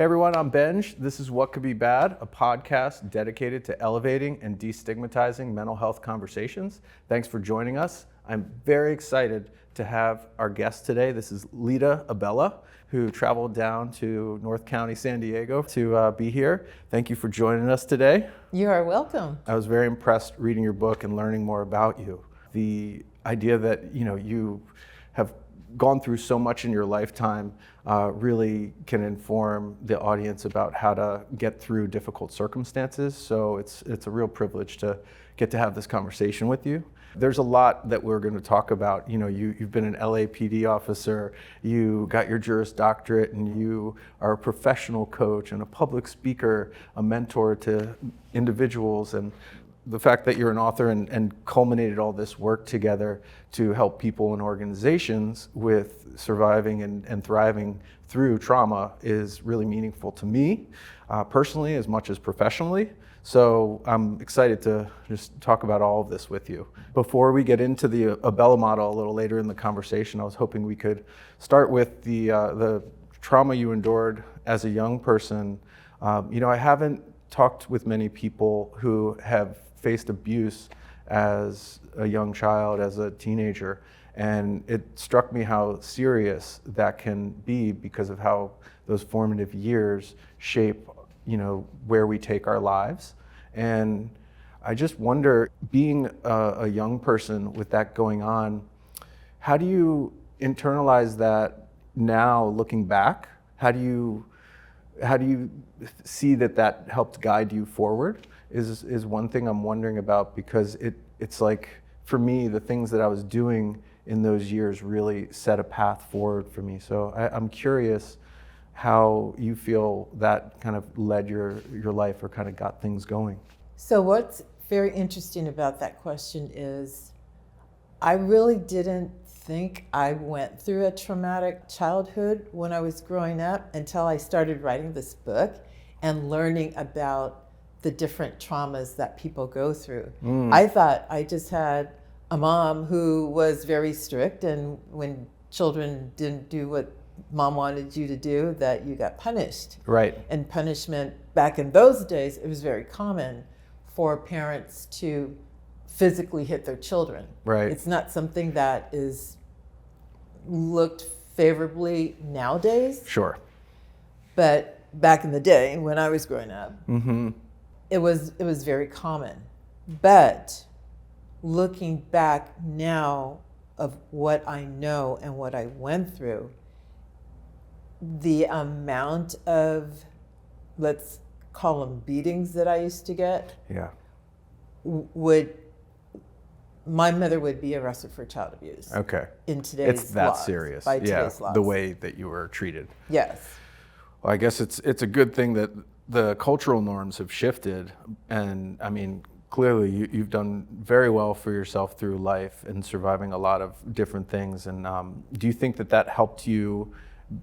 Hey everyone, I'm Benj. This is What Could Be Bad, a podcast dedicated to elevating and destigmatizing mental health conversations. Thanks for joining us. I'm very excited to have our guest today. This is Lita Abella, who traveled down to North County, San Diego to be here. Thank you for joining us today. You are welcome. I was very impressed reading your book and learning more about you. The idea that you have gone through so much in your lifetime really can inform the audience about how to get through difficult circumstances. So it's a real privilege to get to have this conversation with you. There's a lot that we're going to talk about. You've been an LAPD officer, you got your Juris Doctorate, and you are a professional coach and a public speaker, a mentor to individuals, and the fact that you're an author and culminated all this work together to help people and organizations with surviving and thriving through trauma is really meaningful to me, personally as much as professionally. So I'm excited to just talk about all of this with you. Before we get into the Abella model a little later in the conversation, I was hoping we could start with the trauma you endured as a young person. I haven't talked with many people who have faced abuse as a young child, as a teenager, and it struck me how serious that can be because of how those formative years shape, where we take our lives. And I just wonder, being a young person with that going on, how do you internalize that now looking back? How do you see that helped guide you forward is one thing I'm wondering about, because it's like, for me, the things that I was doing in those years really set a path forward for me. So I'm curious how you feel that kind of led your life or kind of got things going. So what's very interesting about that question is I really didn't think I went through a traumatic childhood when I was growing up until I started writing this book and learning about the different traumas that people go through. I thought I just had a mom who was very strict, and when children didn't do what mom wanted you to do, that you got punished. Right. And punishment, back in those days, it was very common for parents to physically hit their children. Right. It's not something that is looked favorably nowadays. Sure. But back in the day when I was growing up, Mm-hmm. it was very common. But looking back now of what I know and what I went through, the amount of, let's call them beatings that I used to get, my mother would be arrested for child abuse. Okay. In today's laws. It's that serious. By today's laws. The way that you were treated. Yes. Well, I guess it's a good thing that the cultural norms have shifted, and I mean, clearly you've done very well for yourself through life and surviving a lot of different things. And do you think that helped you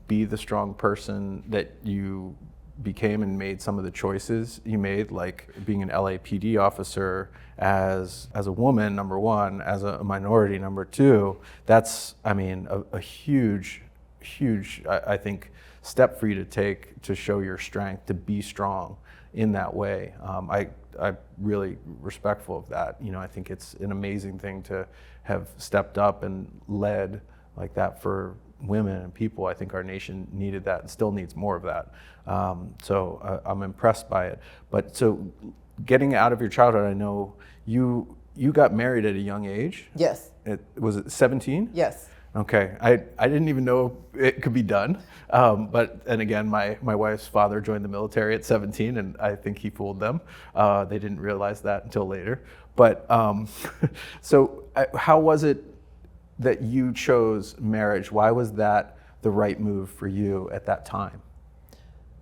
be the strong person that you became and made some of the choices you made, like being an LAPD officer as a woman, number one, as a minority, number two? That's, a huge, I think, step for you to take to show your strength, to be strong in that way. I'm really respectful of that. I think it's an amazing thing to have stepped up and led like that for women and people. I think our nation needed that and still needs more of that. So I'm impressed by it. But so getting out of your childhood, I know you got married at a young age. Yes. Was it 17? Yes. Okay, I didn't even know it could be done. And again, my wife's father joined the military at 17, and I think he fooled them. They didn't realize that until later. But so how was it that you chose marriage? Why was that the right move for you at that time?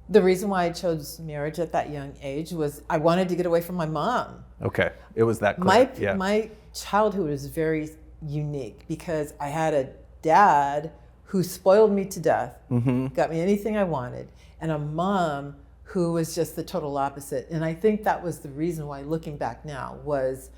The reason why I chose marriage at that young age was I wanted to get away from my mom. Okay, it was that clear. My childhood was very unique because I had a dad who spoiled me to death, got me anything I wanted, and a mom who was just the total opposite. And I think that was the reason why, looking back now, was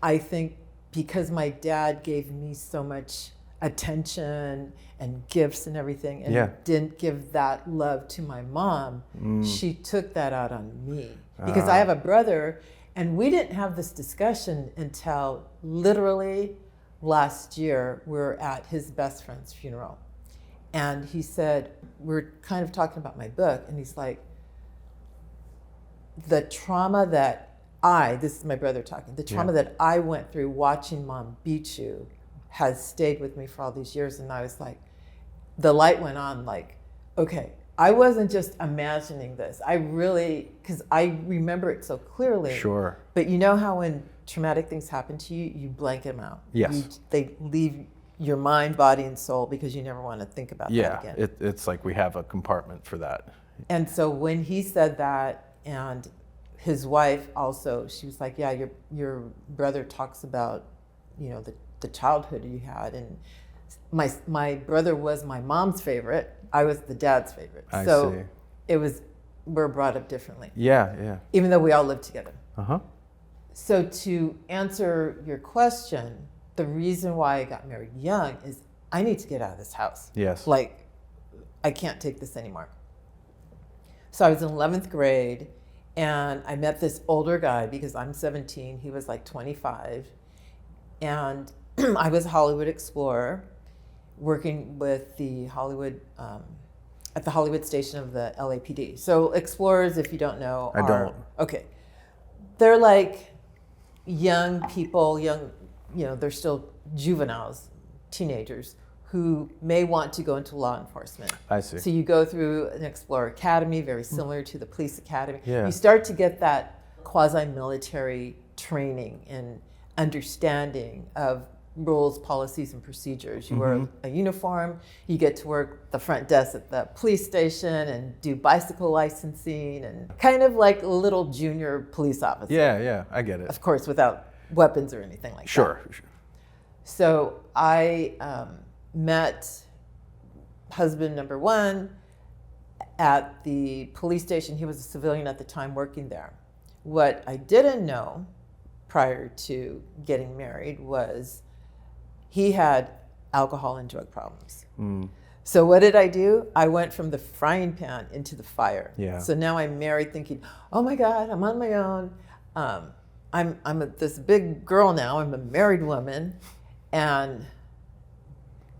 I think because my dad gave me so much attention and gifts and everything, and Yeah. didn't give that love to my mom, she took that out on me. Because I have a brother, and we didn't have this discussion until literally last year. We're at his best friend's funeral. And he said, we're kind of talking about my book, and he's like, the trauma that this is my brother talking, the trauma that I went through watching Mom beat you has stayed with me for all these years. And I was like, the light went on, like, okay, I wasn't just imagining this. I really, because I remember it so clearly. Sure. But you know how when traumatic things happen to you, you blank them out. Yes. They leave your mind, body, and soul because you never want to think about that again. Yeah, it's like we have a compartment for that. And so when he said that, and his wife also, she was like, yeah, your brother talks about, you know, the childhood you had. And my brother was my mom's favorite. I was the dad's favorite. I so see. we're brought up differently. Yeah. Even though we all live together. Uh-huh. So to answer your question, the reason why I got married young is I need to get out of this house. Yes. Like, I can't take this anymore. So I was in 11th grade, and I met this older guy because I'm 17. He was like 25. And I was a Hollywood explorer working with the Hollywood, at the Hollywood station of the LAPD. So explorers, if you don't know, I don't. Okay. They're like young people, they're still juveniles, teenagers, who may want to go into law enforcement. I see. So you go through an Explorer Academy, very similar to the police academy. Yeah. You start to get that quasi-military training and understanding of rules, policies, and procedures. You wear a uniform, you get to work the front desk at the police station and do bicycle licensing, and kind of like a little junior police officer. Yeah, I get it. Of course, without weapons or anything like that. Sure. So I met husband number one at the police station. He was a civilian at the time working there. What I didn't know prior to getting married was he had alcohol and drug problems. So what did I do? I went from the frying pan into the fire. Yeah. So now I'm married thinking, oh my God, I'm on my own. I'm this big girl now. I'm a married woman. And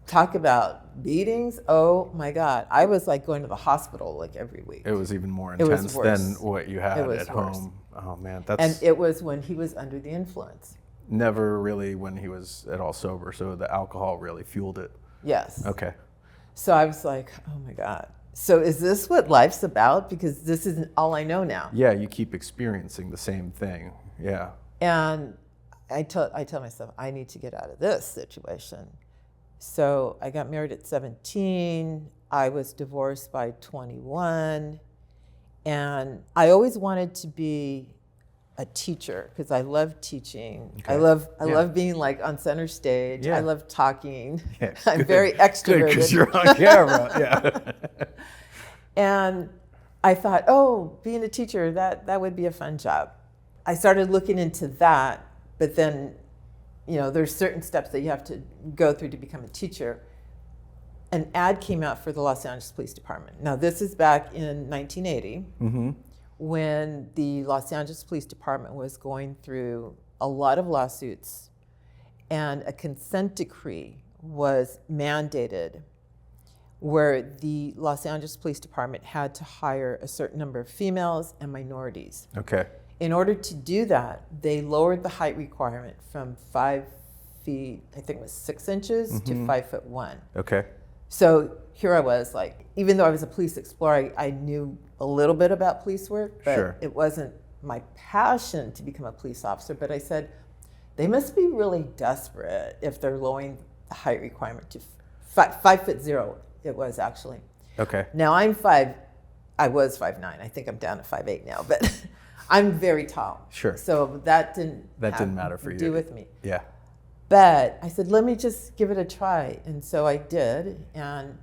talk about beatings. Oh my God. I was like going to the hospital like every week. It was even more It was intense worse. than what you had It was at worse. home. Oh man, that's And it was when he was under the influence. never really when he was at all sober. So the alcohol really fueled it. Yes. Okay. So I was like, oh my God. So is this what life's about? Because this isn't all I know now. Yeah, you keep experiencing the same thing. Yeah. And I tell myself, I need to get out of this situation. So I got married at 17. I was divorced by 21. And I always wanted to be a teacher because I love teaching. Okay. I love being like on center stage. Yeah. I love talking. Yeah, I'm good. very Good, extroverted. because you're on camera. Yeah. And I thought, oh, being a teacher, that would be a fun job. I started looking into that, but then, there's certain steps that you have to go through to become a teacher. An ad came out for the Los Angeles Police Department. Now, this is back in 1980, when the Los Angeles Police Department was going through a lot of lawsuits, and a consent decree was mandated where the Los Angeles Police Department had to hire a certain number of females and minorities. Okay. In order to do that, they lowered the height requirement from 5 feet, I think it was 6 inches, to 5'1". Okay. So here I was, like, even though I was a police explorer, I knew a little bit about police work, but Sure. it wasn't my passion to become a police officer. But I said, they must be really desperate if they're lowering the height requirement to 5'0". It was actually. Okay. Now I was 5'9". I think I'm down to 5'8" now, but I'm very tall. Sure. So that didn't matter for you. do with me. Yeah. But I said, let me just give it a try. And so I did. And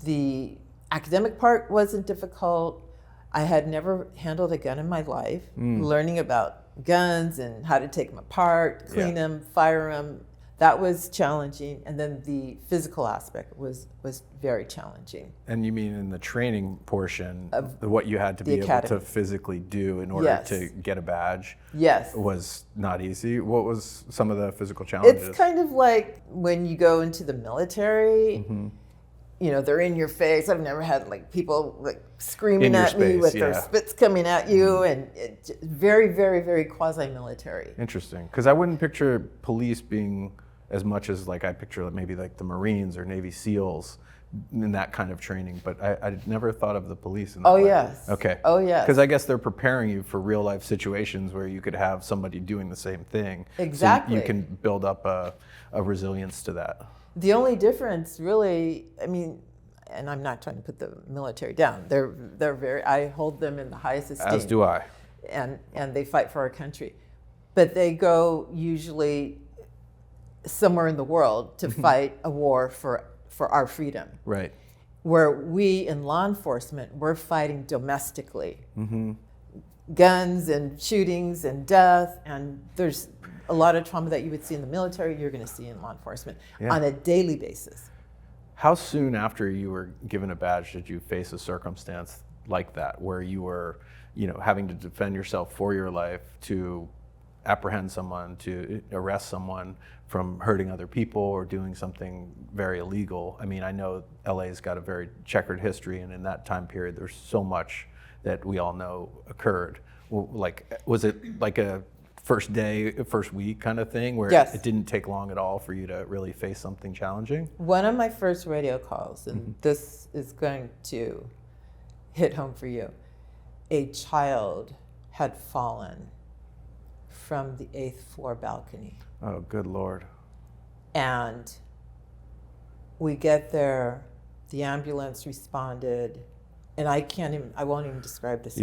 the academic part wasn't difficult. I had never handled a gun in my life. Learning about guns and how to take them apart, clean them, fire them, that was challenging. And then the physical aspect was very challenging. And you mean in the training portion, what you had to be able to physically do in order to get a badge was not easy? What was some of the physical challenges? It's kind of like when you go into the military, you know, they're in your face. I've never had like people like screaming at me with their spits coming at you, and it's very, very, very quasi-military. Interesting, because I wouldn't picture police being as much as like I picture maybe like the Marines or Navy SEALs in that kind of training, but I never thought of the police in that way. Yes. Okay. Oh, yes. Because I guess they're preparing you for real life situations where you could have somebody doing the same thing. Exactly. So you can build up a resilience to that. The only difference really, I mean, and I'm not trying to put the military down. They're very, I hold them in the highest esteem. As do I. And they fight for our country. But they go usually somewhere in the world to fight a war for our freedom. Right. Where we in law enforcement, we're fighting domestically. Guns and shootings and death, and there's a lot of trauma that you would see in the military, you're going to see in law enforcement on a daily basis. How soon after you were given a badge did you face a circumstance like that, where you were, you know, having to defend yourself for your life, to apprehend someone, to arrest someone from hurting other people or doing something very illegal? I mean, I know LA's got a very checkered history, and in that time period, there's so much that we all know occurred. Like, was it like a first day, first week kind of thing where it didn't take long at all for you to really face something challenging? One of my first radio calls, and this is going to hit home for you, a child had fallen from the 8th floor balcony. Oh, good Lord. And we get there, the ambulance responded, and I won't even describe this.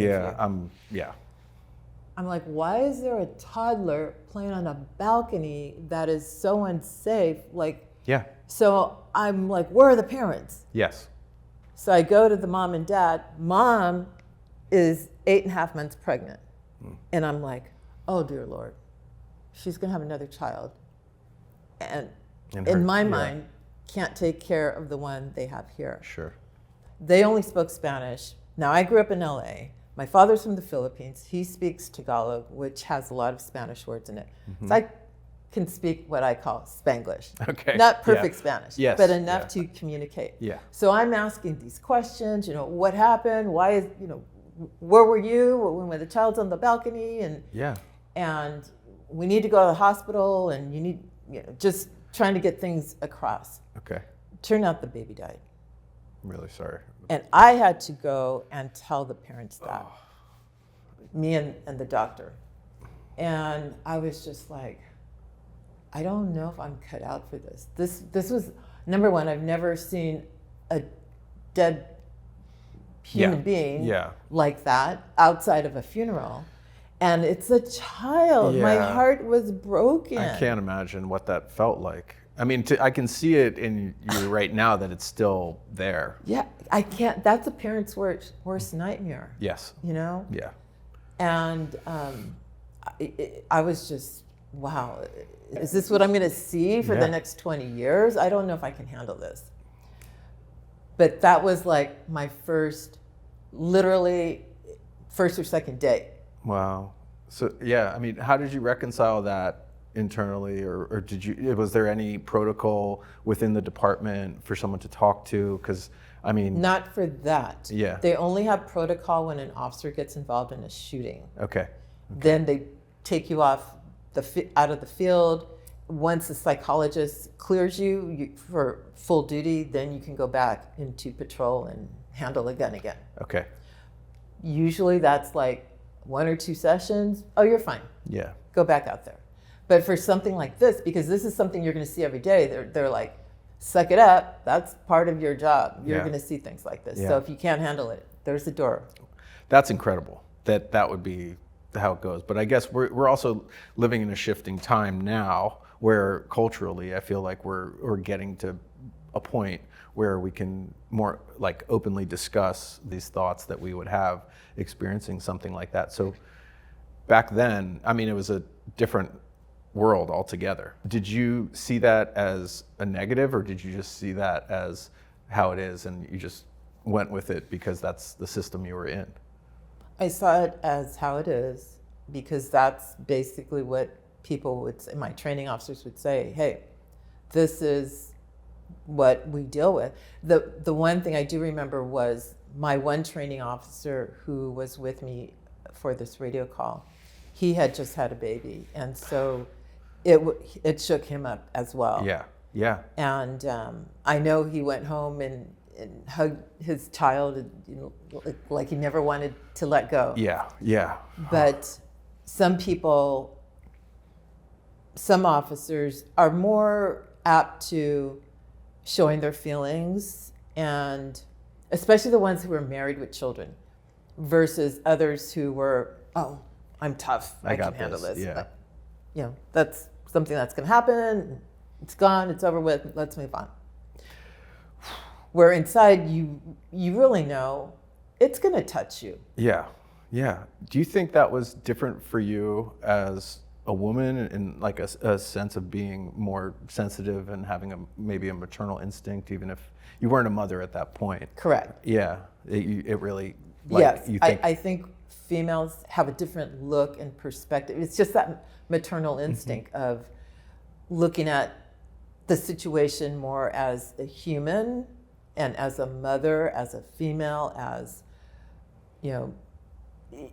I'm like, why is there a toddler playing on a balcony that is so unsafe? Like, so I'm like, where are the parents? Yes. So I go to the mom and dad. Mom is 8.5 months pregnant. And I'm like, oh dear Lord, she's gonna have another child. And in my mind, can't take care of the one they have here. Sure. They only spoke Spanish. Now, I grew up in LA. My father's from the Philippines. He speaks Tagalog, which has a lot of Spanish words in it. So I can speak what I call Spanglish. Okay. Not perfect Spanish, but enough to communicate. Yeah. So I'm asking these questions, you know, what happened? Why is, you know, where were you when the child's on the balcony? And we need to go to the hospital, and you need, you know, just trying to get things across. Okay. Turned out the baby died. I'm really sorry. And I had to go and tell the parents that, me and the doctor. And I was just like, I don't know if I'm cut out for this. This was, number one, I've never seen a dead human being like that outside of a funeral. And it's a child. My heart was broken. I can't imagine what that felt like. I mean, I can see it in you right now that it's still there. Yeah, I can't. That's a parent's worst nightmare. Yes. You know? Yeah. And I was just, wow, is this what I'm going to see for the next 20 years? I don't know if I can handle this. But that was like my literally first or second day. Wow. So, yeah, I mean, how did you reconcile that internally, or was there any protocol within the department for someone to talk to? Because, I mean... Not for that. Yeah. They only have protocol when an officer gets involved in a shooting. Okay. Then they take you off out of the field. Once the psychologist clears you for full duty, then you can go back into patrol and handle a gun again. Okay. Usually that's like 1 or 2 sessions. Oh, you're fine. Yeah. Go back out there. But for something like this, because this is something you're going to see every day, they're like, suck it up. That's part of your job. You're going to see things like this. So if you can't handle it, there's the door. That's incredible. That would be how it goes. But I guess we're also living in a shifting time now, where culturally I feel like we're getting to a point where we can more like openly discuss these thoughts that we would have experiencing something like that. So back then, I mean, it was a different world altogether. Did you see that as a negative, or did you just see that as how it is and you just went with it because that's the system you were in? I saw it as how it is because that's basically what people would say, my training officers would say, hey, this is what we deal with. The one thing I do remember was my one training officer who was with me for this radio call, he had just had a baby, and so it shook him up as well. Yeah, yeah. And I know he went home and hugged his child, like he never wanted to let go. Yeah, yeah. But some people, some officers are more apt to showing their feelings, and especially the ones who were married with children versus others who were, oh, I'm tough, I can handle this. Yeah. But, that's something that's going to happen. It's gone, it's over with, let's move on. Where inside you really know it's going to touch you. Yeah, yeah. Do you think that was different for you as a woman, in like a sense of being more sensitive and having maybe a maternal instinct, even if you weren't a mother at that point? Correct. Yeah, it really. Yes, you think... I think females have a different look and perspective. It's just that maternal instinct of looking at the situation more as a human and as a mother, as a female, as,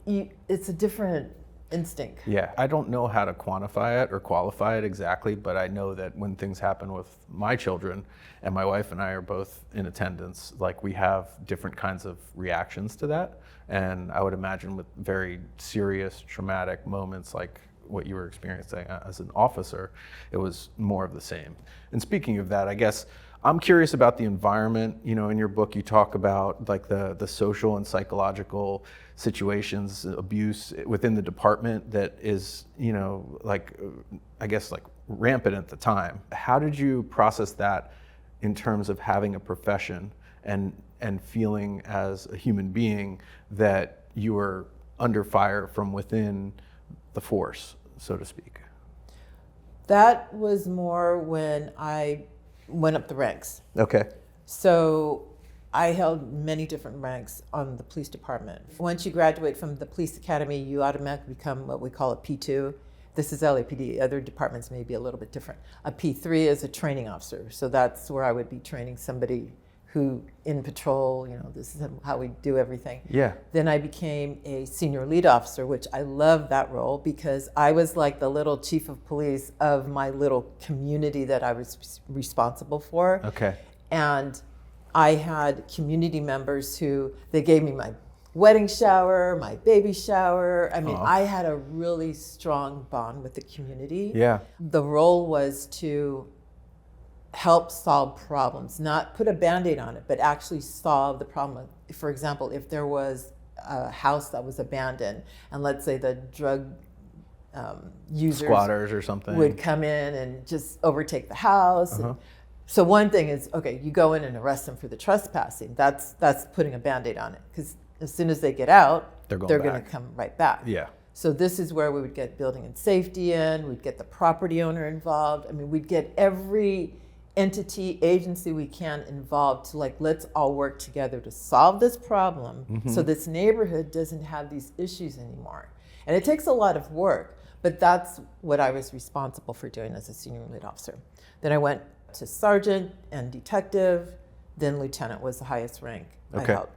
it's a different instinct. Yeah, I don't know how to quantify it or qualify it exactly, but I know that when things happen with my children, and my wife and I are both in attendance, like we have different kinds of reactions to that. And I would imagine with very serious traumatic moments like what you were experiencing as an officer, it was more of the same. And speaking of that, I guess I'm curious about the environment. In your book you talk about like the social and psychological situations, abuse within the department that is, I guess like rampant at the time. How did you process that in terms of having a profession and feeling as a human being that you were under fire from within the force, so to speak? That was more when I went up the ranks. Okay. So I held many different ranks on the police department. Once you graduate from the police academy, you automatically become what we call a P2. This is LAPD. Other departments may be a little bit different. A P3 is a training officer. So that's where I would be training somebody who in patrol, this is how we do everything. Yeah. Then I became a senior lead officer, which I love that role because I was like the little chief of police of my little community that I was responsible for. Okay. And I had community members who, they gave me my wedding shower, my baby shower. I mean, I had a really strong bond with the community. Yeah. The role was to help solve problems, not put a Band-Aid on it, but actually solve the problem. For example, if there was a house that was abandoned, and let's say the drug users, squatters or something, would come in and just overtake the house. And so one thing is, okay, you go in and arrest them for the trespassing. That's putting a Band-Aid on it, because as soon as they get out, they're going to come right back. Yeah. So this is where we would get building and safety in, we'd get the property owner involved. I mean, we'd get every entity, agency we can involved to let's all work together to solve this problem so this neighborhood doesn't have these issues anymore. And it takes a lot of work, but that's what I was responsible for doing as a senior lead officer. Then I went to sergeant and detective, then lieutenant was the highest rank I held.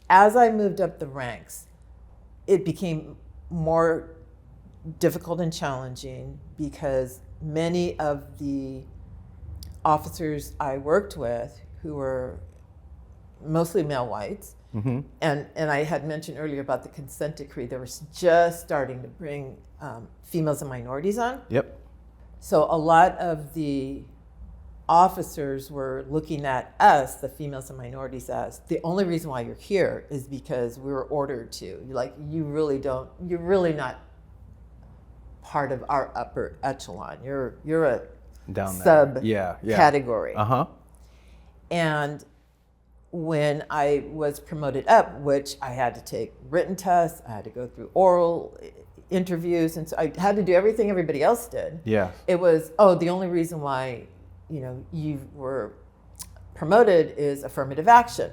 As I moved up the ranks, it became more difficult and challenging because many of the officers I worked with, who were mostly male whites, and I had mentioned earlier about the consent decree, they were just starting to bring females and minorities on. Yep. So a lot of the officers were looking at us, the females and minorities, as the only reason why you're here is because we were ordered to. You're really not part of our upper echelon. You're a down sub there. Yeah. category. Uh-huh. And when I was promoted up, which I had to take written tests, I had to go through oral interviews, and so I had to do everything everybody else did. Yeah. It was, the only reason why, you were promoted is affirmative action.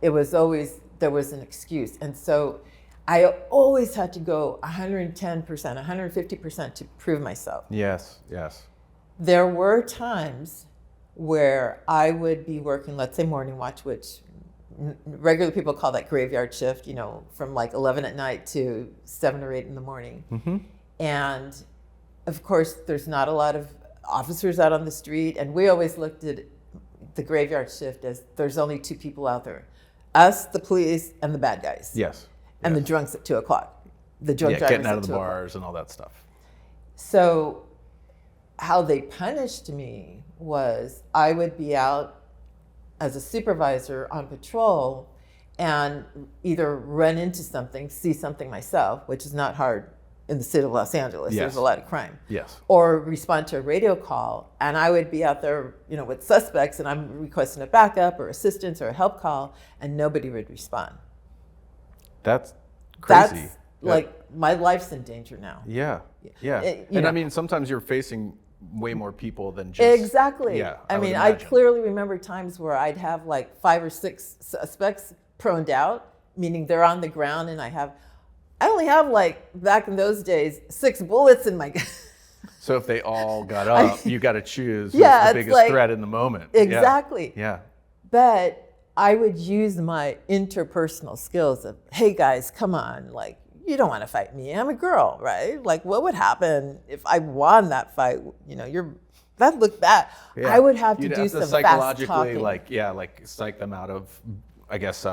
It was always, there was an excuse. And so I always had to go 110%, 150% to prove myself. Yes, yes. There were times where I would be working, let's say morning watch, which regular people call that graveyard shift, from like 11 at night to 7 or 8 in the morning. Mm-hmm. And of course, there's not a lot of officers out on the street. And we always looked at the graveyard shift as there's only 2 people out there, us, the police, and the bad guys. Yes. And the drunks at 2 o'clock. The drunk drivers getting out at of the 2 o'clock. bars and all that stuff. So how they punished me was I would be out as a supervisor on patrol and either run into something, see something myself, which is not hard in the city of Los Angeles. Yes. There's a lot of crime. Yes. Or respond to a radio call, and I would be out there, with suspects, and I'm requesting a backup or assistance or a help call, and nobody would respond. That's crazy. That's like my life's in danger now. Yeah. Yeah. I mean, sometimes you're facing way more people than just. Exactly. Yeah. I mean, would I imagine. clearly remember times where I'd have like 5 or 6 suspects proned out, meaning they're on the ground, and I only have, like, back in those days, 6 bullets in my gun. So if they all got up, you got to choose who's Yeah, the it's biggest like- threat in the moment. Exactly. Yeah. But I would use my interpersonal skills of, hey guys, come on, like, you don't want to fight me. I'm a girl, right? Like, what would happen if I won that fight? That looked bad. Yeah. I would have to You'd do have some to fast psychologically, talking. psych them out of, I guess,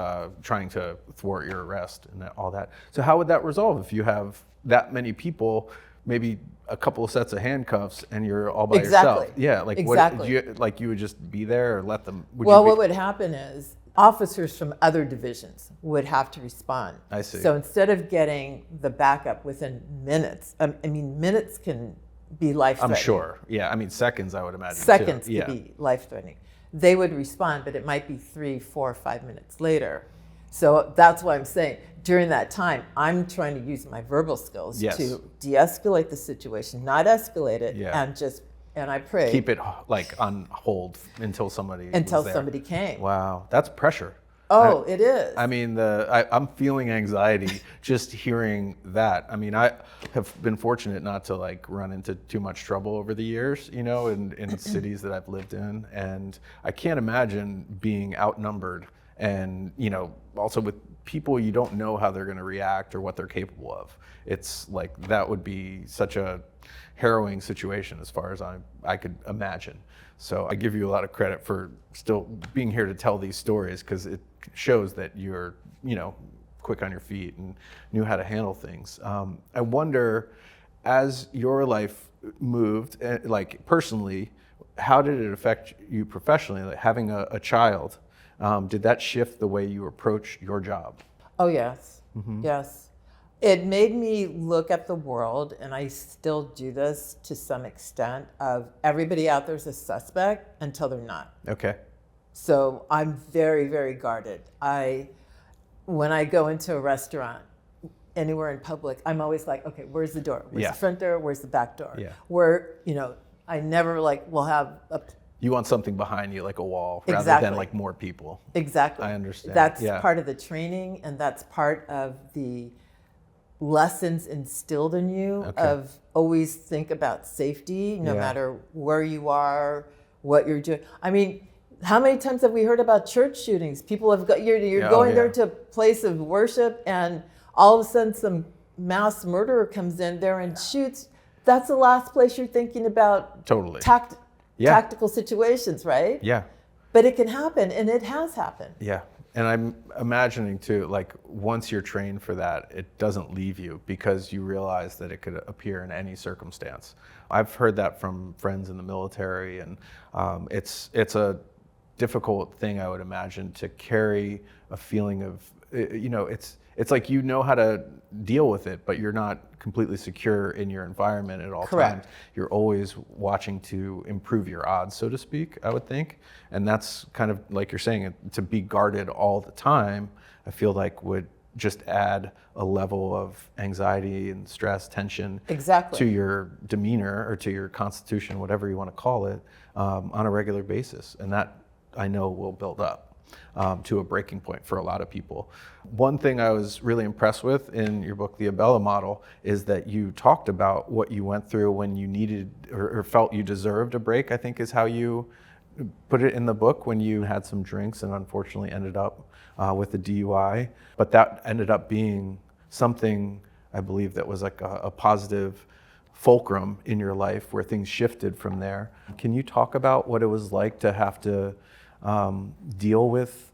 trying to thwart your arrest and all that. So how would that resolve if you have that many people, maybe a couple of sets of handcuffs, and you're all by Exactly. yourself? Yeah, like Exactly. you would just be there or let them? What would happen is officers from other divisions would have to respond. I see. So instead of getting the backup within minutes, minutes can be life-threatening. I'm sure. Yeah, I mean seconds, I would imagine. Seconds too. could be life-threatening. They would respond, but it might be 3, 4, 5 minutes later. So that's why I'm saying during that time, I'm trying to use my verbal skills Yes. to de-escalate the situation, not escalate it, Yeah. and I pray Keep it like on hold until somebody was there. somebody came. Wow, that's pressure. Oh, it is. I mean, I'm feeling anxiety just hearing that. I mean, I have been fortunate not to like run into too much trouble over the years, in cities that I've lived in, and I can't imagine being outnumbered, and also with people you don't know how they're going to react or what they're capable of. It's like that would be such a harrowing situation as far as I could imagine. So I give you a lot of credit for still being here to tell these stories, because it shows that you're, quick on your feet and knew how to handle things. I wonder, as your life moved, like personally, how did it affect you professionally? Like having a child, did that shift the way you approach your job? Oh, yes. Mm-hmm. Yes. It made me look at the world, and I still do this to some extent, of everybody out there's a suspect until they're not. Okay. So I'm very, very guarded. When I go into a restaurant, anywhere in public, I'm always like, okay, where's the door? Where's Yeah. the front door? Where's the back door? Yeah. Where, I never will have a You want something behind you, like a wall, rather Exactly. than like more people. Exactly. I understand. That's Yeah. part of the training, and that's part of the lessons instilled in you Okay. of always think about safety, no Yeah. matter where you are, what you're doing. I mean, how many times have we heard about church shootings? People have got, you're Yeah, going oh, there yeah. to a place of worship, and all of a sudden some mass murderer comes in there and shoots. That's the last place you're thinking about Totally. Yeah. tactical situations, right? Yeah. But it can happen, and it has happened. Yeah. And I'm imagining too, like once you're trained for that, it doesn't leave you because you realize that it could appear in any circumstance. I've heard that from friends in the military, and it's a difficult thing, I would imagine, to carry a feeling of it's like you know how to deal with it, but you're not completely secure in your environment at all Correct. times. You're always watching to improve your odds, so to speak, I would think. And that's kind of like you're saying, to be guarded all the time, I feel like would just add a level of anxiety and stress, tension Exactly. to your demeanor or to your constitution, whatever you want to call it, on a regular basis. And that I know will build up to a breaking point for a lot of people. One thing I was really impressed with in your book, The Abella Model, is that you talked about what you went through when you needed or felt you deserved a break, I think is how you put it in the book, when you had some drinks and unfortunately ended up with a DUI. But that ended up being something, I believe, that was like a positive fulcrum in your life where things shifted from there. Can you talk about what it was like to have to deal with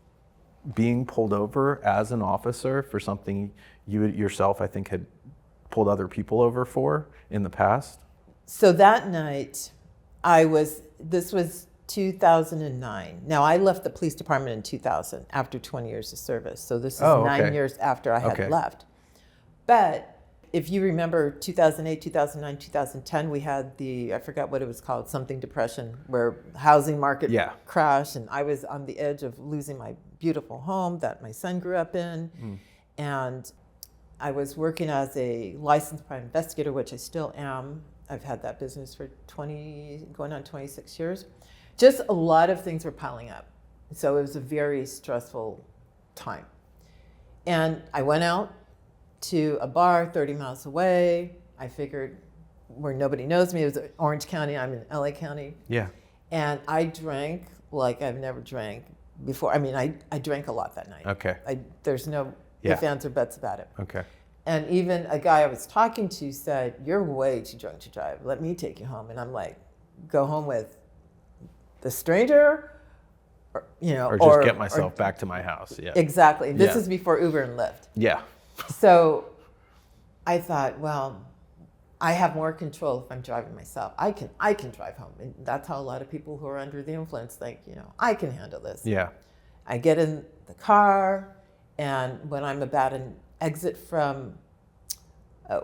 being pulled over as an officer for something you yourself, I think, had pulled other people over for in the past? So that night, this was 2009. Now, I left the police department in 2000 after 20 years of service. So this is 9 years after I had left. But if you remember 2008, 2009, 2010, we had I forgot what it was called, something depression, where housing market crashed, and I was on the edge of losing my beautiful home that my son grew up in. And I was working as a licensed private investigator, which I still am. I've had that business for going on 26 years. Just a lot of things were piling up. So it was a very stressful time. And I went out to a bar 30 miles away. I figured where nobody knows me, it was Orange County, I'm in LA County. Yeah. And I drank like I've never drank before. I mean, I drank a lot that night. Okay. There's no ifs, ands, or buts about it. Okay. And even a guy I was talking to said, "You're way too drunk to drive. Let me take you home." And I'm like, "Go home with the stranger?" Or just get myself back to my house. Yeah. Exactly. This is before Uber and Lyft. Yeah. So I thought, well, I have more control if I'm driving myself. I can drive home. And that's how a lot of people who are under the influence think, I can handle this. Yeah. I get in the car, and when I'm about an exit from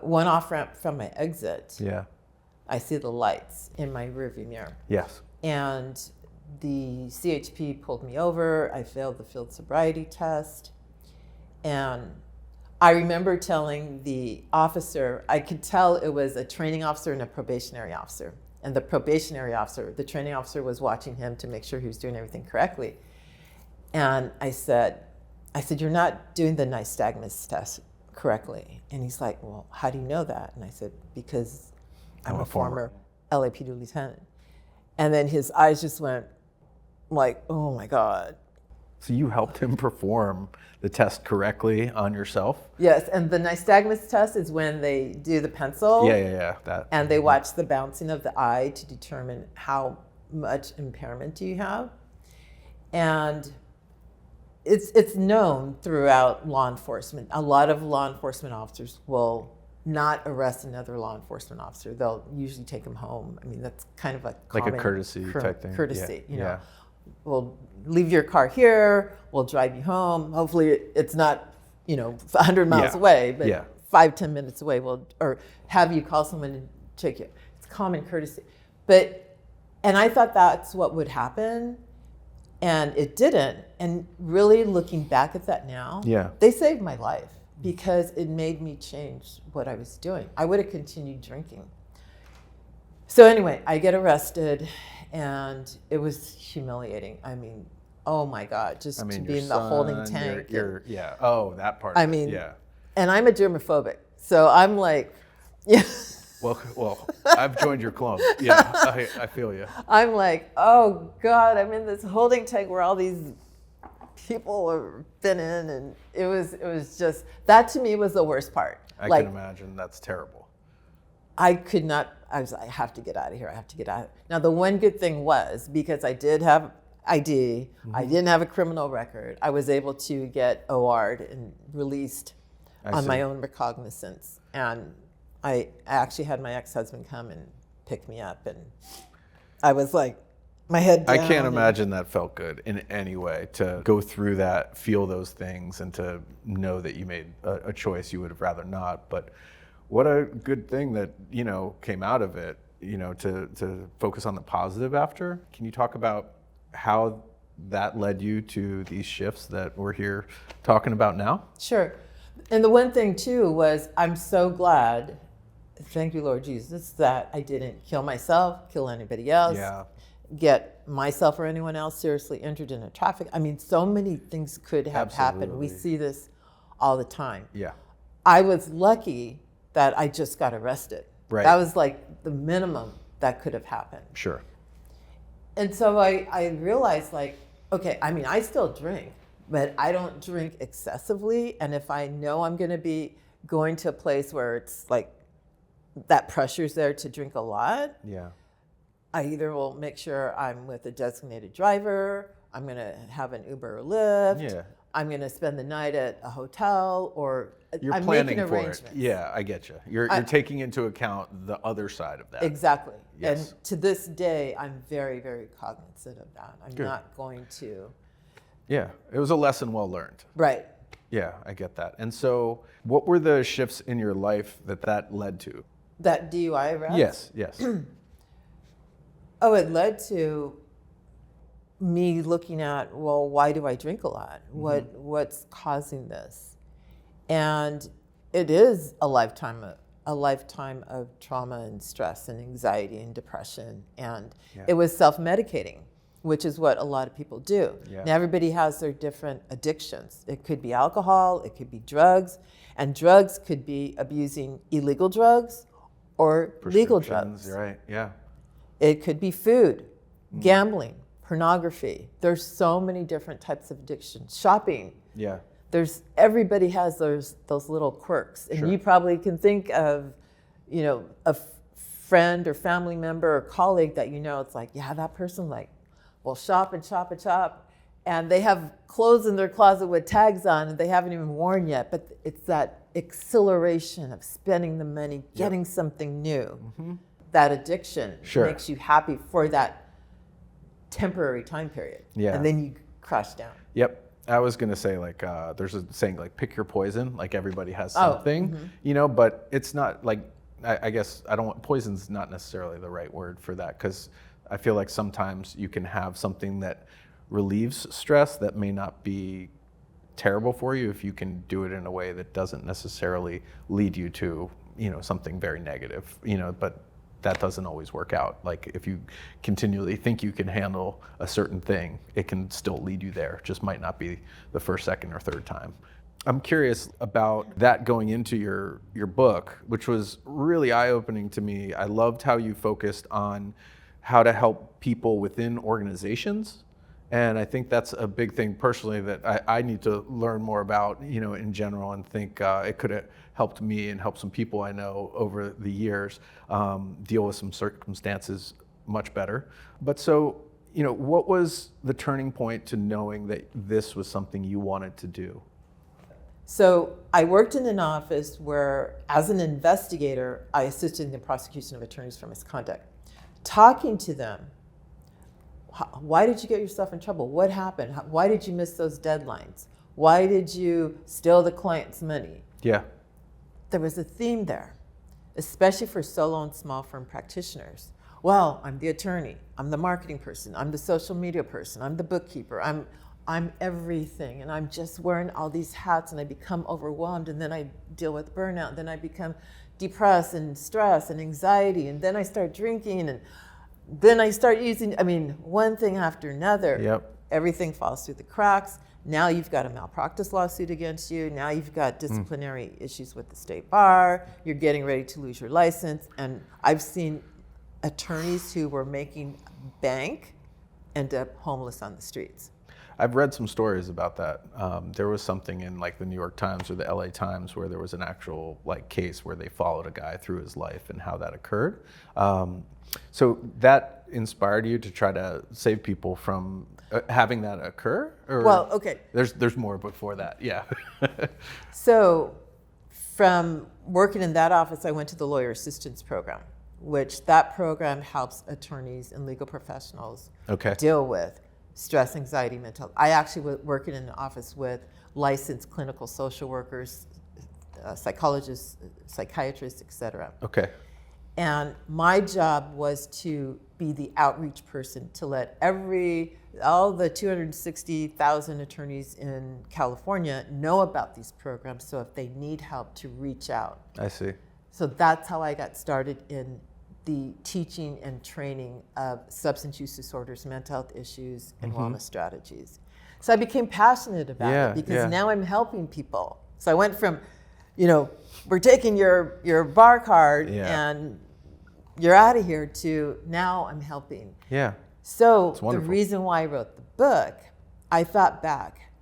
one off ramp from my exit, I see the lights in my rearview mirror. Yes. And the CHP pulled me over. I failed the field sobriety test. And I remember telling the officer, I could tell it was a training officer and a probationary officer. And the training officer was watching him to make sure he was doing everything correctly. And I said, "You're not doing the nystagmus test correctly." And he's like, "Well, how do you know that?" And I said, "Because I'm a former LAPD lieutenant." And then his eyes just went like, "Oh my God." So you helped him perform the test correctly on yourself? Yes, and the nystagmus test is when they do the pencil. Yeah. That. And they watch the bouncing of the eye to determine how much impairment do you have. And it's known throughout law enforcement. A lot of law enforcement officers will not arrest another law enforcement officer. They'll usually take them home. I mean, that's kind of a common like a courtesy type thing. Courtesy, you know. We'll leave your car here, we'll drive you home. Hopefully it's not, 100 miles away, but 5-10 minutes away, or have you call someone and check you. It's common courtesy. And I thought that's what would happen, and it didn't. And really looking back at that now, they saved my life because it made me change what I was doing. I would have continued drinking. So anyway, I get arrested, and it was humiliating. I mean, oh my God, to be in the holding tank. That part. I mean, and I'm a germophobic, so I'm like, Well, I've joined your club. Yeah, I feel you. I'm like, oh God, I'm in this holding tank where all these people have been in, and it was just, that to me was the worst part. I can imagine. That's terrible. I could not, I have to get out of here. I have to get out. Now, the one good thing was, because I did have ID, I didn't have a criminal record, I was able to get OR'd and released on my own recognizance. And I actually had my ex-husband come and pick me up, and I was like, my head I down. can't imagine that felt good in any way, to go through that, feel those things, and to know that you made a choice you would have rather not. But what a good thing that, came out of it, to focus on the positive after. Can you talk about how that led you to these shifts that we're here talking about now? Sure. And the one thing too was, I'm so glad, thank you Lord Jesus, that I didn't kill myself, kill anybody else, Yeah. get myself or anyone else seriously injured in a traffic. I mean, so many things could have happened. We Absolutely. see this all the time. Yeah. I was lucky that I just got arrested. Right. That was like the minimum that could have happened. Sure. And so I realized, like, okay, I mean, I still drink, but I don't drink excessively. And if I know I'm going to be going to a place where it's like that pressure's there to drink a lot, Yeah. I either will make sure I'm with a designated driver, I'm going to have an Uber or Lyft, Yeah. I'm going to spend the night at a hotel, or You're I'm planning making for arrangements. it. Yeah, I get you. You're taking into account the other side of that. Exactly. Yes. And to this day, I'm very, very cognizant of that. I'm Good. not going to. Yeah, it was a lesson well learned. Right. Yeah, I get that. And so, what were the shifts in your life that led to? That DUI arrest? Yes. Oh, it led to me looking at, well, why do I drink a lot? What's causing this? And it is a lifetime of trauma and stress and anxiety and depression. And it was self-medicating, which is what a lot of people do. Yeah. Now, everybody has their different addictions. It could be alcohol, it could be drugs, and drugs could be abusing illegal drugs or legal Prescriptions, drugs. right? Yeah. It could be food, gambling, pornography. There's so many different types of addictions. Shopping. Yeah. Everybody has those little quirks, and Sure. you probably can think of, a friend or family member or colleague that it's like, yeah, that person will shop and shop and shop, and they have clothes in their closet with tags on and they haven't even worn yet, but it's that exhilaration of spending the money, getting something new. That addiction Sure. makes you happy for that temporary time period. Yeah. And then you crash down. Yep. I was gonna say, there's a saying, pick your poison. Like, everybody has something, but it's not like, I guess poison's not necessarily the right word for that, because I feel like sometimes you can have something that relieves stress that may not be terrible for you if you can do it in a way that doesn't necessarily lead you to, something very negative, but that doesn't always work out. Like, if you continually think you can handle a certain thing, it can still lead you there. Just might not be the first, second, or third time. I'm curious about that going into your book, which was really eye-opening to me. I loved how you focused on how to help people within organizations. And I think that's a big thing personally that I need to learn more about, in general, and think it could have helped me and helped some people I know over the years deal with some circumstances much better. But so, what was the turning point to knowing that this was something you wanted to do? So I worked in an office where, as an investigator, I assisted in the prosecution of attorneys for misconduct. Talking to them, why did you get yourself in trouble? What happened? Why did you miss those deadlines? Why did you steal the client's money? Yeah. There was a theme there, especially for solo and small firm practitioners. Well, I'm the attorney, I'm the marketing person, I'm the social media person, I'm the bookkeeper, I'm everything, and I'm just wearing all these hats, and I become overwhelmed, and then I deal with burnout, and then I become depressed and stressed and anxiety, and then I start drinking, and then I start using, one thing after another. Yep. Everything falls through the cracks. Now you've got a malpractice lawsuit against you. Now you've got disciplinary issues with the state bar. You're getting ready to lose your license. And I've seen attorneys who were making bank end up homeless on the streets. I've read some stories about that. There was something in the New York Times or the LA Times where there was an actual case where they followed a guy through his life and how that occurred. So that inspired you to try to save people from having that occur? Or Well, okay. There's more before that, yeah. So from working in that office, I went to the lawyer assistance program, which that program helps attorneys and legal professionals Okay. deal with stress, anxiety, mental health. I actually was working in an office with licensed clinical social workers, psychologists, psychiatrists, etc. Okay. And my job was to be the outreach person to let all the 260,000 attorneys in California know about these programs, so if they need help, to reach out. I see. So that's how I got started in the teaching and training of substance use disorders, mental health issues, and wellness strategies. So I became passionate about it because now I'm helping people. So I went from, we're taking your bar card and you're out of here, to now I'm helping. Yeah. So the reason why I wrote the book, I thought back,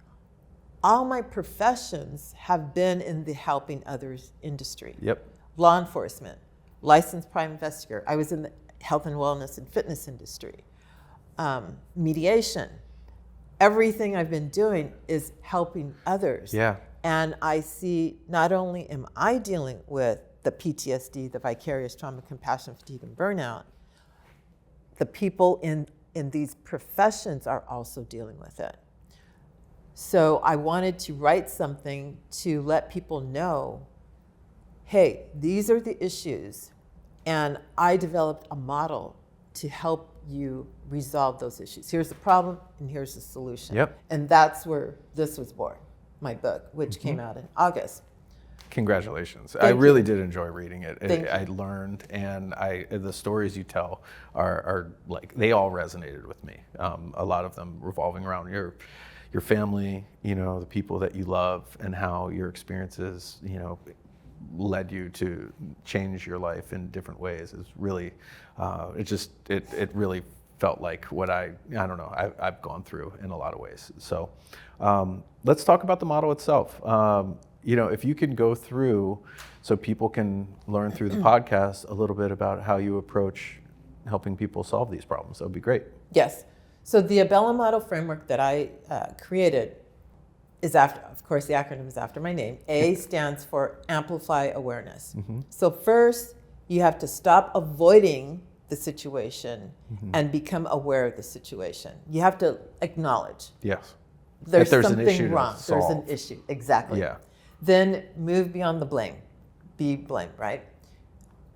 all my professions have been in the helping others industry. Yep. Law enforcement, licensed private investigator. I was in the health and wellness and fitness industry. Mediation. Everything I've been doing is helping others. Yeah. And I see, not only am I dealing with the PTSD, the vicarious trauma, compassion, fatigue, and burnout, the people in these professions are also dealing with it. So I wanted to write something to let people know, hey, these are the issues, and I developed a model to help you resolve those issues. Here's the problem, and here's the solution. Yep. And that's where this was born, my book, which came out in August. Congratulations. Thank I really you. did enjoy reading it. I learned, and the stories you tell are like, they all resonated with me. A lot of them revolving around your family, the people that you love, and how your experiences, led you to change your life in different ways. Is really, it really felt like what I've gone through in a lot of ways. So let's talk about the model itself. If you can go through, so people can learn through the podcast a little bit about how you approach helping people solve these problems, that would be great. Yes. So the Abella model framework that I created is of course, the acronym is after my name. A stands for amplify awareness. So first, you have to stop avoiding the situation and become aware of the situation. You have to acknowledge. Yes. There's an something issue to wrong. There's an solve. issue. Exactly. Yeah. Then move beyond the blame. Be blamed, right?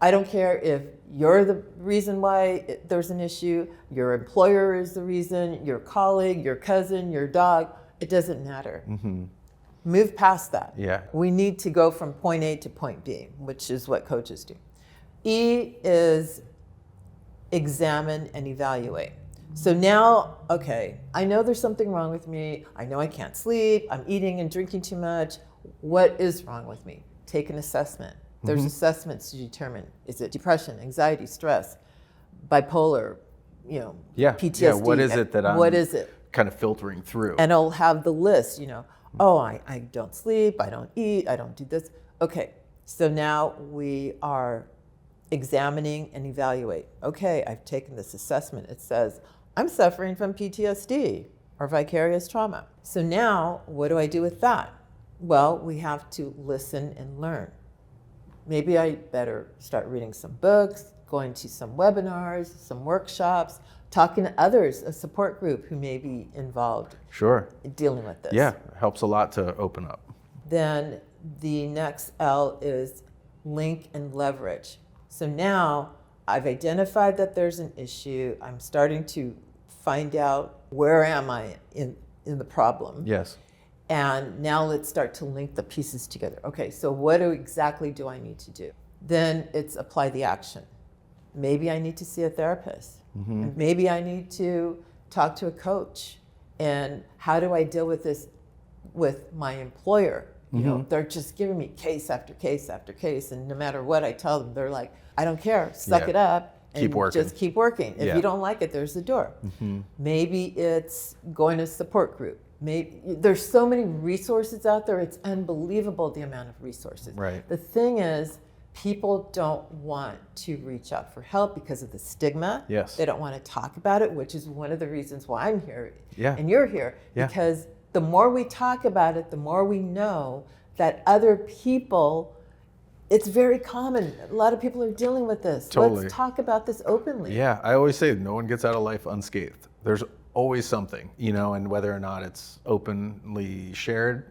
I don't care if you're the reason why there's an issue, your employer is the reason, your colleague, your cousin, your dog, it doesn't matter. Move past that. Yeah. We need to go from point A to point B, which is what coaches do. E is examine and evaluate. So now, okay, I know there's something wrong with me. I know I can't sleep. I'm eating and drinking too much. What is wrong with me? Take an assessment. There's assessments to determine, is it depression, anxiety, stress, bipolar, PTSD. Yeah, what is it that what is it? kind of filtering through? And I'll have the list, oh, I don't sleep, I don't eat, I don't do this. Okay, so now we are examining and evaluate. Okay, I've taken this assessment. It says, I'm suffering from PTSD or vicarious trauma. So now, what do I do with that? Well, we have to listen and learn. Maybe I better start reading some books, going to some webinars, some workshops, talking to others, a support group who may be involved in dealing with this. Yeah, it helps a lot to open up. Then the next L is link and leverage. So now I've identified that there's an issue. I'm starting to find out where am I in the problem. Yes. And now let's start to link the pieces together. Okay, so what exactly do I need to do? Then it's apply the action. Maybe I need to see a therapist. Maybe I need to talk to a coach. And how do I deal with this with my employer? They're just giving me case after case after case. And no matter what I tell them, they're like, I don't care, suck it up. And keep working. Just keep working. If you don't like it, there's the door. Maybe it's going to support group. Maybe there's so many resources out there. It's unbelievable the amount of resources. Right. The thing is, people don't want to reach out for help because of the stigma. Yes. They don't want to talk about it, which is one of the reasons why I'm here and you're here. Yeah. Because the more we talk about it, the more we know that other people it's very common. A lot of people are dealing with this. Totally. Let's talk about this openly. Yeah, I always say no one gets out of life unscathed. There's always something, and whether or not it's openly shared,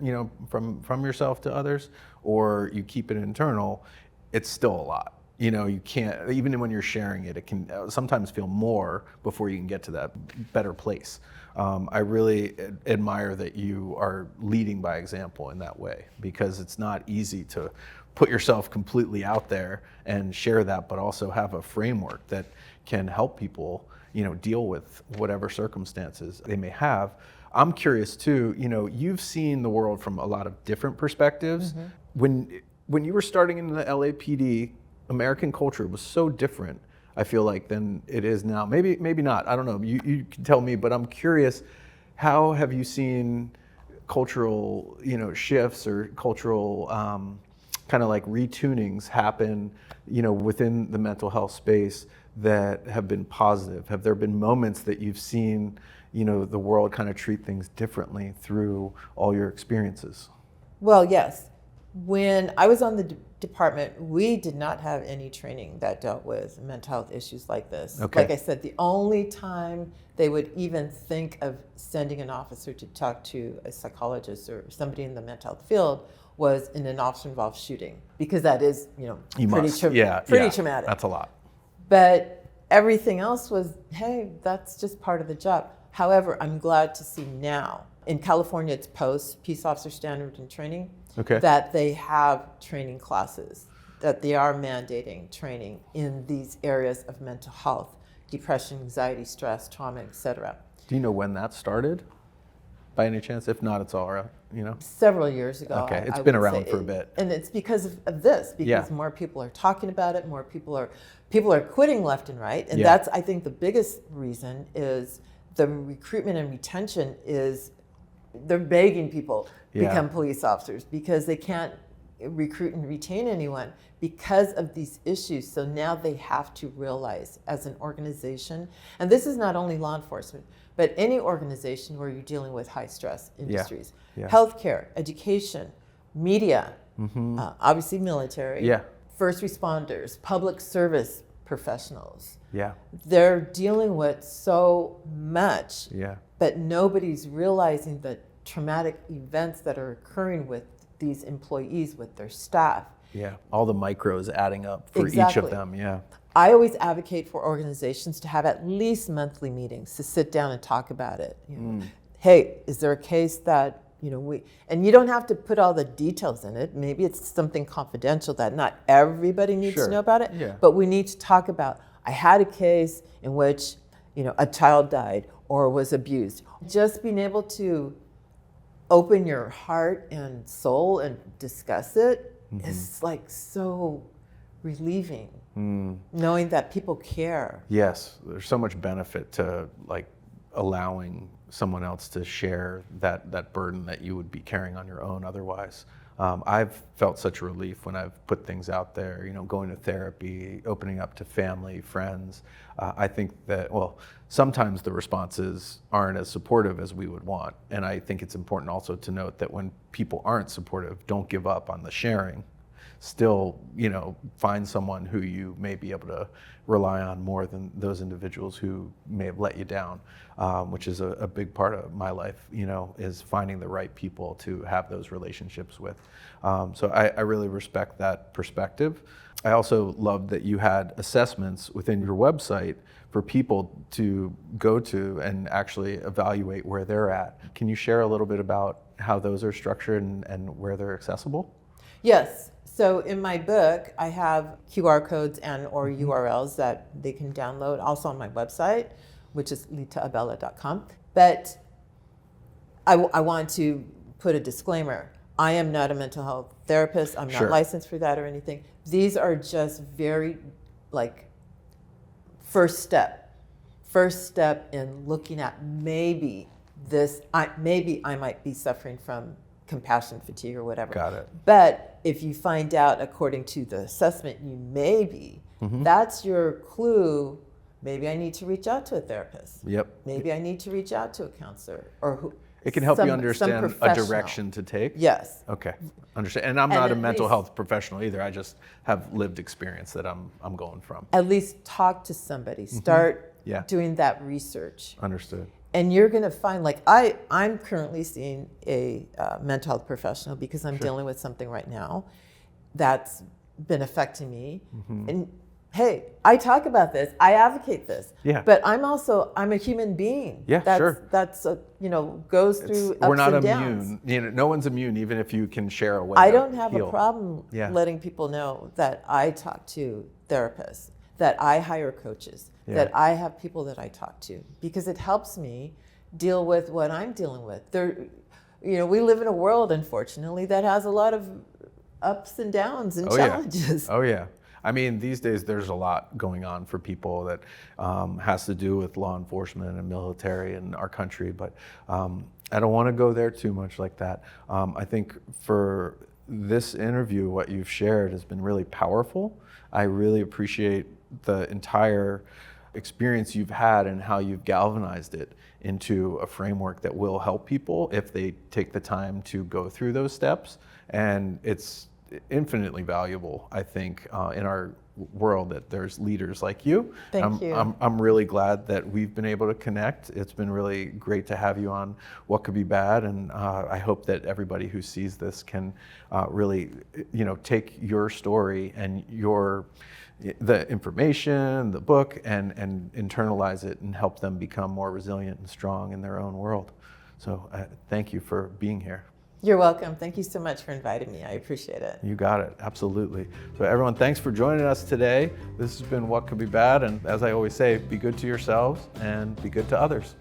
from yourself to others, or you keep it internal, it's still a lot. You can't, even when you're sharing it, it can sometimes feel more before you can get to that better place. I really admire that you are leading by example in that way, because it's not easy to put yourself completely out there and share that, but also have a framework that can help people, deal with whatever circumstances they may have. I'm curious too, you've seen the world from a lot of different perspectives. When you were starting in the LAPD, American culture was so different, I feel like, than it is now. Maybe not, I don't know, you can tell me, but I'm curious, how have you seen cultural, shifts or cultural kind of like retunings happen, within the mental health space that have been positive? Have there been moments that you've seen, the world kind of treat things differently through all your experiences? Well, yes. When I was on the department, we did not have any training that dealt with mental health issues like this. Okay. Like I said, the only time they would even think of sending an officer to talk to a psychologist or somebody in the mental health field was in an officer-involved shooting, because that is, pretty traumatic. That's a lot. But everything else was, hey, that's just part of the job. However, I'm glad to see now, in California, it's post Peace Officer Standard and Training, Okay. that they have training classes, that they are mandating training in these areas of mental health, depression, anxiety, stress, trauma, etc. Do you know when that started, by any chance? If not, it's all right, Several years ago. Okay, it's I been would around say. for a bit. And it's because of this, because more people are talking about it, more people are quitting left and right. And that's, I think, the biggest reason is the recruitment and retention is they're begging people become police officers because they can't recruit and retain anyone because of these issues. So now they have to realize as an organization, and this is not only law enforcement, but any organization where you're dealing with high stress industries, healthcare, education, media, obviously military, first responders, public service professionals. They're dealing with so much, but nobody's realizing the traumatic events that are occurring with these employees, with their staff. All the micros adding up for each of them. I always advocate for organizations to have at least monthly meetings to sit down and talk about it. Hey, is there a case that and you don't have to put all the details in it. Maybe it's something confidential that not everybody needs to know about it. But we need to talk about, I had a case in which a child died or was abused. Just being able to open your heart and soul and discuss it is like so relieving, knowing that people care. Yes, there's so much benefit to like allowing someone else to share that burden that you would be carrying on your own otherwise. I've felt such a relief when I've put things out there, going to therapy, opening up to family, friends. I think that, sometimes the responses aren't as supportive as we would want. And I think it's important also to note that when people aren't supportive, don't give up on the sharing. Still, find someone who you may be able to rely on more than those individuals who may have let you down, which is a big part of my life, is finding the right people to have those relationships with. So I really respect that perspective. I also love that you had assessments within your website for people to go to and actually evaluate where they're at. Can you share a little bit about how those are structured and where they're accessible? Yes. So in my book, I have QR codes and or URLs that they can download, also on my website, which is litaabella.com. But I want to put a disclaimer. I am not a mental health therapist. I'm not licensed for that or anything. These are just very first step in looking at maybe I might be suffering from compassion fatigue or whatever. Got it. But if you find out, according to the assessment, you may be, that's your clue. Maybe I need to reach out to a therapist. Maybe I need to reach out to a counselor It can help some you understand a professional. direction to take. Yes. Okay, understand. And I'm And not a at mental least- health professional either. I just have lived experience that I'm going from. At least talk to somebody. Start Yeah. doing that research. Understood. And you're going to find, like, I'm currently seeing a mental health professional because I'm dealing with something right now that's been affecting me. And hey, I talk about this, I advocate this. Yeah. But I'm a human being. Yeah, that's, sure. That's goes through ups We're not and immune. downs. No one's immune, even if you can share a way. I to don't have heal. a problem Yeah. letting people know that I talk to therapists, that I hire coaches, Yeah. that I have people that I talk to, because it helps me deal with what I'm dealing with. We live in a world, unfortunately, that has a lot of ups and downs and challenges. Oh yeah. I mean, these days there's a lot going on for people that has to do with law enforcement and military in our country, but I don't want to go there too much like that. I think for this interview, what you've shared has been really powerful. I really appreciate the entire experience you've had and how you've galvanized it into a framework that will help people if they take the time to go through those steps. And it's infinitely valuable, I think, in our world that there's leaders like you. Thank you. I'm really glad that we've been able to connect. It's been really great to have you on What Could Be Bad, and I hope that everybody who sees this can really, take your story and the information, the book, and internalize it and help them become more resilient and strong in their own world. So thank you for being here. You're welcome. Thank you so much for inviting me. I appreciate it. You got it, absolutely. So everyone, thanks for joining us today. This has been What Could Be Bad, and as I always say, be good to yourselves and be good to others.